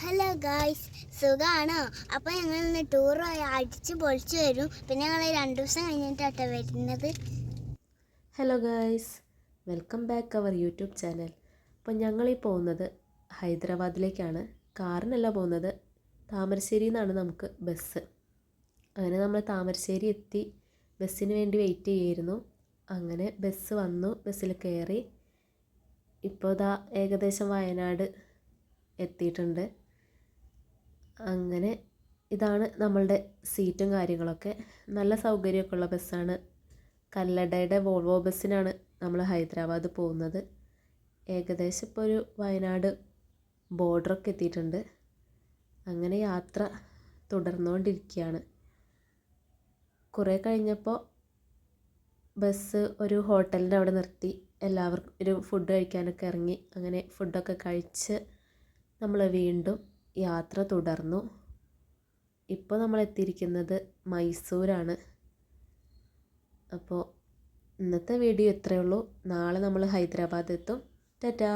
Hello guys, സുഖമാണോ? അപ്പോൾ ഞങ്ങൾ ഇന്ന് ടൂർ പോയി അടിച്ച് പൊളിച്ച് വരും. പിന്നെ ഞങ്ങൾ 2 ദിവസം കഴിഞ്ഞിട്ടാണ് വരുന്നത്. Hello guys, welcome back our YouTube channel. അപ്പോൾ ഞങ്ങളീ പോകുന്നത് ഹൈദരാബാദിലേക്കാണ്. കാറിനല്ല പോകുന്നത്, താമരശ്ശേരിയിൽ നിന്നാണ് നമുക്ക് ബസ്. അങ്ങനെ നമ്മൾ താമരശ്ശേരി എത്തി, ബസ്സിന് വേണ്ടി വെയിറ്റ് ചെയ്യായിരുന്നു. അങ്ങനെ ബസ് വന്നു, ബസ്സിൽ കയറി. ഇപ്പോൾ ഇതാ ഏകദേശം വയനാട് എത്തിയിട്ടുണ്ട്. അങ്ങനെ ഇതാണ് നമ്മളുടെ സീറ്റും കാര്യങ്ങളൊക്കെ. നല്ല സൗകര്യമൊക്കെ ഉള്ള ബസ്സാണ്. കല്ലടയുടെ വോൾവോ ബസ്സിനാണ് നമ്മൾ ഹൈദരാബാദ് പോകുന്നത്. ഏകദേശം ഇപ്പോൾ ഒരു വയനാട് ബോർഡറൊക്കെ എത്തിയിട്ടുണ്ട്. അങ്ങനെ യാത്ര തുടർന്നുകൊണ്ടിരിക്കുകയാണ്. കുറേ കഴിഞ്ഞപ്പോൾ ബസ് ഒരു ഹോട്ടലിൻ്റെ അവിടെ നിർത്തി. എല്ലാവർക്കും ഒരു ഫുഡ് കഴിക്കാനൊക്കെ ഇറങ്ങി. അങ്ങനെ ഫുഡൊക്കെ കഴിച്ച് നമ്മൾ വീണ്ടും യാത്ര തുടർന്നു. ഇപ്പോൾ നമ്മൾ എത്തിയിരിക്കുന്നത് മൈസൂരാണ്. അപ്പോൾ ഇന്നത്തെ വീഡിയോ ഇത്രയേ ഉള്ളൂ. നാളെ നമ്മൾ ഹൈദരാബാദ് എത്തും. ടാറ്റാ.